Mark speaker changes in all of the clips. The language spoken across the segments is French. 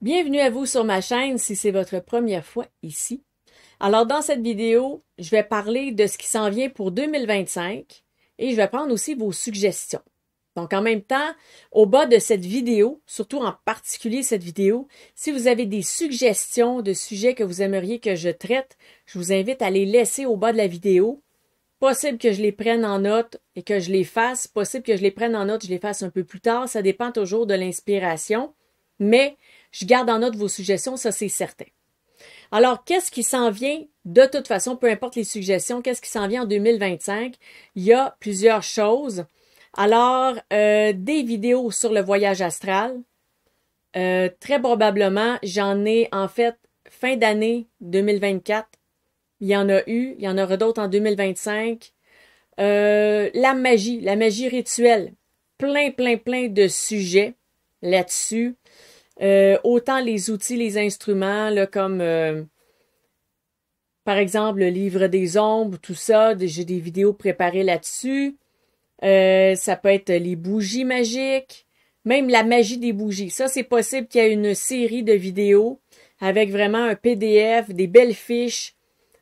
Speaker 1: Bienvenue à vous sur ma chaîne si c'est votre première fois ici. Alors dans cette vidéo, je vais parler de ce qui s'en vient pour 2025 et je vais prendre aussi vos suggestions. Donc en même temps, au bas de cette vidéo, surtout en particulier cette vidéo, si vous avez des suggestions de sujets que vous aimeriez que je traite, je vous invite à les laisser au bas de la vidéo. Possible que je les prenne en note et que je les fasse. Possible que je les prenne en note, je les fasse un peu plus tard. Ça dépend toujours de l'inspiration. Mais je garde en note vos suggestions, ça c'est certain. Alors, qu'est-ce qui s'en vient de toute façon, peu importe les suggestions, qu'est-ce qui s'en vient en 2025? Il y a plusieurs choses. Alors, des vidéos sur le voyage astral. Très probablement, j'en ai en fait fin d'année 2024. Il y en a eu, il y en aura d'autres en 2025. La magie rituelle. Plein de sujets là-dessus. Autant les outils, les instruments, là, comme par exemple le livre des ombres, tout ça, j'ai des vidéos préparées là-dessus. Ça peut être les bougies magiques, même la magie des bougies. Ça, c'est possible qu'il y ait une série de vidéos avec vraiment un PDF, des belles fiches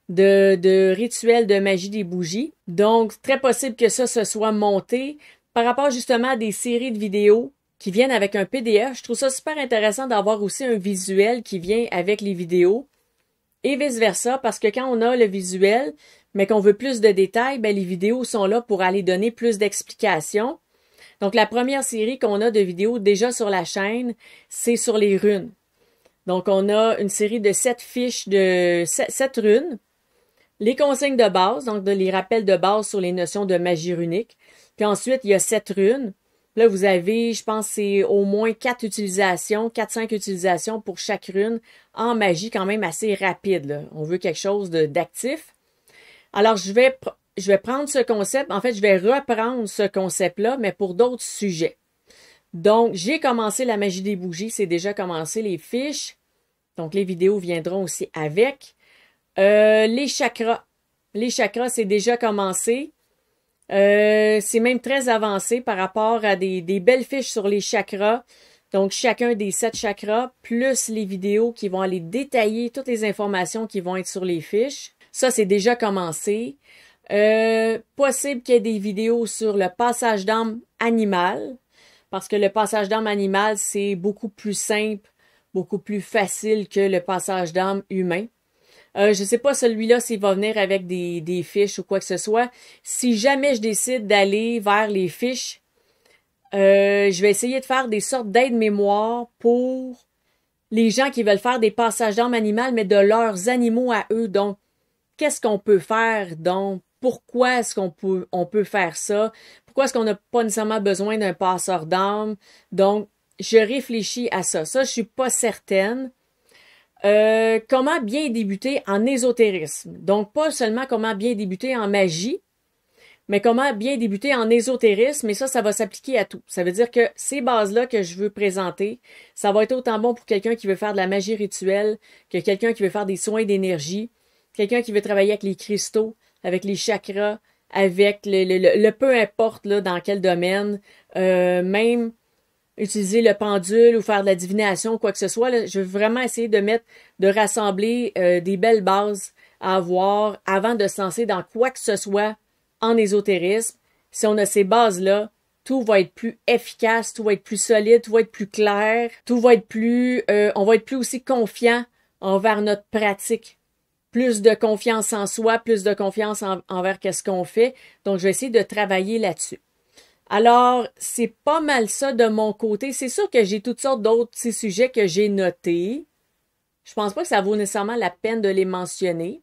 Speaker 1: de rituels de magie des bougies. Donc, très possible que ça se soit monté par rapport justement à des séries de vidéos qui viennent avec un PDF. Je trouve ça super intéressant d'avoir aussi un visuel qui vient avec les vidéos et vice-versa, parce que quand on a le visuel, mais qu'on veut plus de détails, ben les vidéos sont là pour aller donner plus d'explications. Donc, la première série qu'on a de vidéos déjà sur la chaîne, c'est sur les runes. Donc, on a une série de 7 fiches de 7 runes. Les consignes de base, donc les rappels de base sur les notions de magie runique. Puis ensuite, il y a 7 runes. Là, vous avez, je pense, c'est au moins 4 utilisations, 4-5 utilisations pour chaque rune en magie, quand même assez rapide, là. On veut quelque chose d'actif. Alors, je vais prendre ce concept. En fait, je vais reprendre ce concept-là, mais pour d'autres sujets. Donc, j'ai commencé la magie des bougies. C'est déjà commencé les fiches. Donc, les vidéos viendront aussi avec. Les chakras. Les chakras, c'est déjà commencé. C'est même très avancé par rapport à des belles fiches sur les chakras. Donc, chacun des 7 chakras, plus les vidéos qui vont aller détailler toutes les informations qui vont être sur les fiches. Ça, c'est déjà commencé. Possible qu'il y ait des vidéos sur le passage d'âme animal, parce que le passage d'âme animal, c'est beaucoup plus simple, beaucoup plus facile que le passage d'âme humain. Je sais pas celui-là s'il va venir avec des fiches ou quoi que ce soit. Si jamais je décide d'aller vers les fiches, je vais essayer de faire des sortes d'aides-mémoire pour les gens qui veulent faire des passages d'âme animale, mais de leurs animaux à eux. Donc, qu'est-ce qu'on peut faire? Donc, pourquoi est-ce qu'on peut faire ça? Pourquoi est-ce qu'on n'a pas nécessairement besoin d'un passeur d'âme? Donc, je réfléchis à ça. Ça, je suis pas certaine. Comment bien débuter en ésotérisme. Donc, pas seulement comment bien débuter en magie, mais comment bien débuter en ésotérisme, et ça va s'appliquer à tout. Ça veut dire que ces bases-là que je veux présenter, ça va être autant bon pour quelqu'un qui veut faire de la magie rituelle, que quelqu'un qui veut faire des soins d'énergie, quelqu'un qui veut travailler avec les cristaux, avec les chakras, avec le peu importe là, dans quel domaine, même utiliser le pendule ou faire de la divination ou quoi que ce soit. Là, je veux vraiment essayer de rassembler des belles bases à avoir avant de se lancer dans quoi que ce soit en ésotérisme. Si on a ces bases-là, tout va être plus efficace, tout va être plus solide, tout va être plus clair, tout va être plus... on va être plus aussi confiant envers notre pratique. Plus de confiance en soi, plus de confiance envers qu'est-ce qu'on fait. Donc, je vais essayer de travailler là-dessus. Alors, c'est pas mal ça de mon côté. C'est sûr que j'ai toutes sortes d'autres petits sujets que j'ai notés. Je pense pas que ça vaut nécessairement la peine de les mentionner.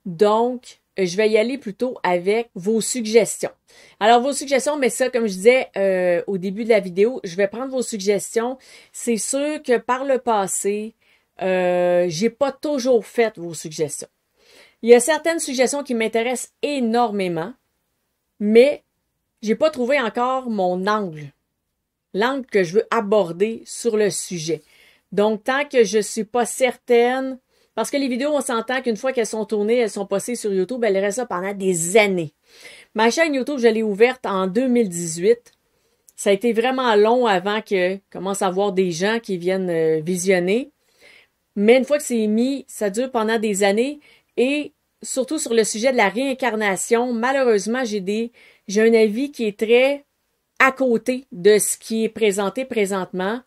Speaker 1: Donc, je vais y aller plutôt avec vos suggestions. Alors, vos suggestions, mais ça, comme je disais au début de la vidéo, je vais prendre vos suggestions. C'est sûr que par le passé, j'ai pas toujours fait vos suggestions. Il y a certaines suggestions qui m'intéressent énormément, mais j'ai pas trouvé encore mon angle. L'angle que je veux aborder sur le sujet. Donc, tant que je suis pas certaine, parce que les vidéos, on s'entend qu'une fois qu'elles sont tournées, elles sont postées sur YouTube, elles restent là pendant des années. Ma chaîne YouTube, je l'ai ouverte en 2018. Ça a été vraiment long avant que commence à avoir des gens qui viennent visionner. Mais une fois que c'est mis, ça dure pendant des années. Et surtout sur le sujet de la réincarnation, malheureusement, j'ai un avis qui est très à côté de ce qui est présenté présentement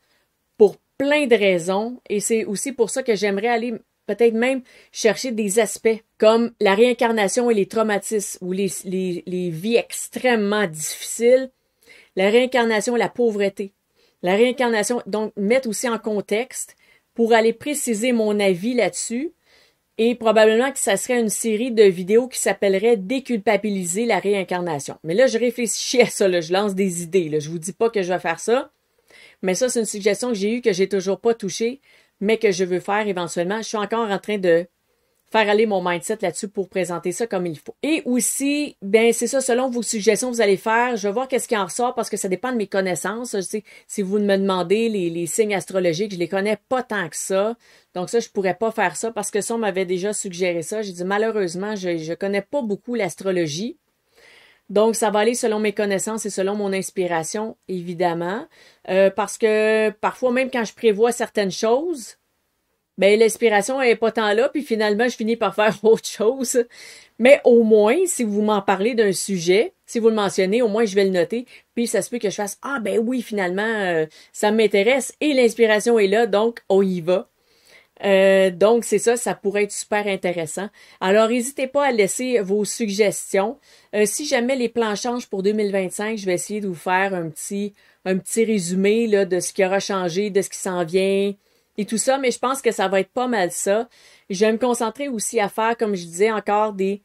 Speaker 1: pour plein de raisons. Et c'est aussi pour ça que j'aimerais aller peut-être même chercher des aspects comme la réincarnation et les traumatismes ou les vies extrêmement difficiles, la réincarnation et la pauvreté. La réincarnation, donc, mettre aussi en contexte pour aller préciser mon avis là-dessus. Et probablement que ça serait une série de vidéos qui s'appellerait Déculpabiliser la réincarnation. Mais là, je réfléchis à ça, là, je lance des idées. Là. Je vous dis pas que je vais faire ça. Mais ça, c'est une suggestion que j'ai eue que j'ai toujours pas touchée, mais que je veux faire éventuellement. Je suis encore en train de faire aller mon mindset là-dessus pour présenter ça comme il faut. Et aussi, ben c'est ça, selon vos suggestions que vous allez faire, je vais voir qu'est-ce qui en ressort parce que ça dépend de mes connaissances. Je sais, si vous me demandez les signes astrologiques, je les connais pas tant que ça. Donc ça, je pourrais pas faire ça parce que ça, on m'avait déjà suggéré ça. J'ai dit malheureusement, je connais pas beaucoup l'astrologie. Donc, ça va aller selon mes connaissances et selon mon inspiration, évidemment. Parce que parfois, même quand je prévois certaines choses, ben l'inspiration est pas tant là, puis finalement, je finis par faire autre chose. Mais au moins, si vous m'en parlez d'un sujet, si vous le mentionnez, au moins je vais le noter, puis ça se peut que je fasse « Ah ben oui, finalement, ça m'intéresse et l'inspiration est là, donc on y va. » Donc c'est ça, ça pourrait être super intéressant. Alors n'hésitez pas à laisser vos suggestions. Si jamais les plans changent pour 2025, je vais essayer de vous faire un petit résumé là, de ce qui aura changé, de ce qui s'en vient et tout ça, mais je pense que ça va être pas mal ça. Je vais me concentrer aussi à faire, comme je disais, encore des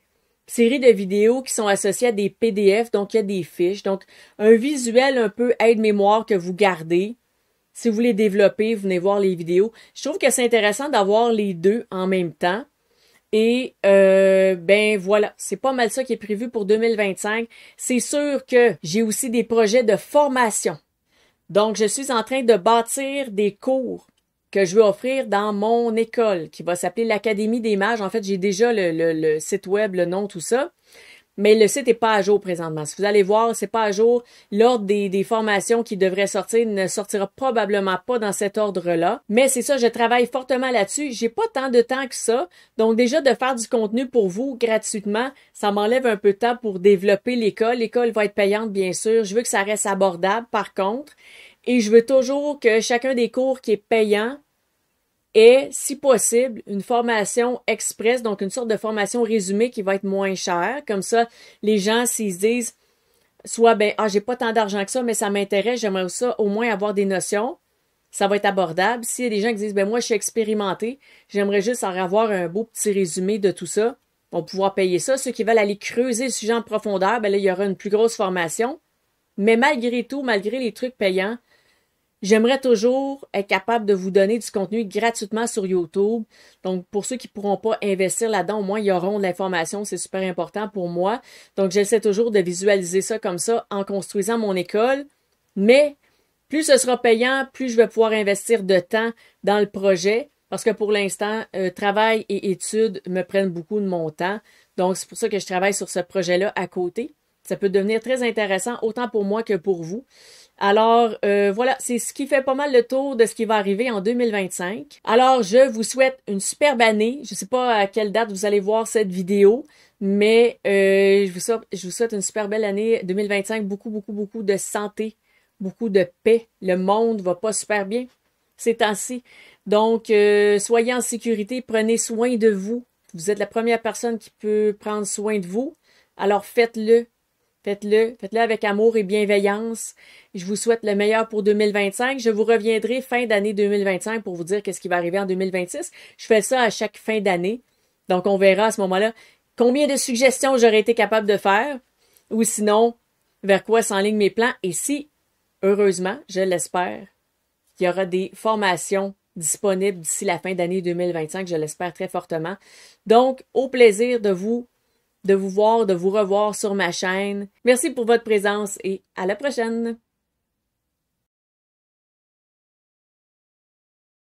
Speaker 1: séries de vidéos qui sont associées à des PDF, donc il y a des fiches. Donc un visuel un peu aide-mémoire que vous gardez. Si vous voulez développer, venez voir les vidéos. Je trouve que c'est intéressant d'avoir les deux en même temps. Et ben voilà, c'est pas mal ça qui est prévu pour 2025. C'est sûr que j'ai aussi des projets de formation. Donc, je suis en train de bâtir des cours que je veux offrir dans mon école, qui va s'appeler l'Académie des Mages. En fait, j'ai déjà le site web, le nom, tout ça. Mais le site n'est pas à jour présentement. Si vous allez voir, c'est pas à jour. L'ordre des formations qui devraient sortir ne sortira probablement pas dans cet ordre-là. Mais c'est ça, je travaille fortement là-dessus. J'ai pas tant de temps que ça. Donc déjà, de faire du contenu pour vous gratuitement, ça m'enlève un peu de temps pour développer l'école. L'école va être payante, bien sûr. Je veux que ça reste abordable, par contre. Et je veux toujours que chacun des cours qui est payant ait, si possible, une formation express, donc une sorte de formation résumée qui va être moins chère. Comme ça, les gens, s'ils se disent, soit, ben, ah, j'ai pas tant d'argent que ça, mais ça m'intéresse, j'aimerais ça au moins avoir des notions, ça va être abordable. S'il y a des gens qui disent, ben, moi, je suis expérimenté, j'aimerais juste avoir un beau petit résumé de tout ça, on va pouvoir payer ça. Ceux qui veulent aller creuser le sujet en profondeur, ben là, il y aura une plus grosse formation. Mais malgré tout, malgré les trucs payants, j'aimerais toujours être capable de vous donner du contenu gratuitement sur YouTube. Donc, pour ceux qui ne pourront pas investir là-dedans, au moins, ils auront de l'information. C'est super important pour moi. Donc, j'essaie toujours de visualiser ça comme ça en construisant mon école. Mais, plus ce sera payant, plus je vais pouvoir investir de temps dans le projet. Parce que pour l'instant, travail et études me prennent beaucoup de mon temps. Donc, c'est pour ça que je travaille sur ce projet-là à côté. Ça peut devenir très intéressant, autant pour moi que pour vous. Alors, voilà, c'est ce qui fait pas mal le tour de ce qui va arriver en 2025. Alors, je vous souhaite une superbe année. Je ne sais pas à quelle date vous allez voir cette vidéo, mais je vous souhaite une super belle année 2025. Beaucoup, beaucoup, beaucoup de santé, beaucoup de paix. Le monde va pas super bien ces temps-ci. Donc, soyez en sécurité, prenez soin de vous. Vous êtes la première personne qui peut prendre soin de vous. Alors, faites-le. Faites-le avec amour et bienveillance. Je vous souhaite le meilleur pour 2025. Je vous reviendrai fin d'année 2025 pour vous dire qu'est-ce qui va arriver en 2026. Je fais ça à chaque fin d'année. Donc, on verra à ce moment-là combien de suggestions j'aurais été capable de faire ou sinon, vers quoi s'enlignent mes plans. Et si, heureusement, je l'espère, il y aura des formations disponibles d'ici la fin d'année 2025. Je l'espère très fortement. Donc, au plaisir de vous voir, de vous revoir sur ma chaîne. Merci pour votre présence et à la prochaine!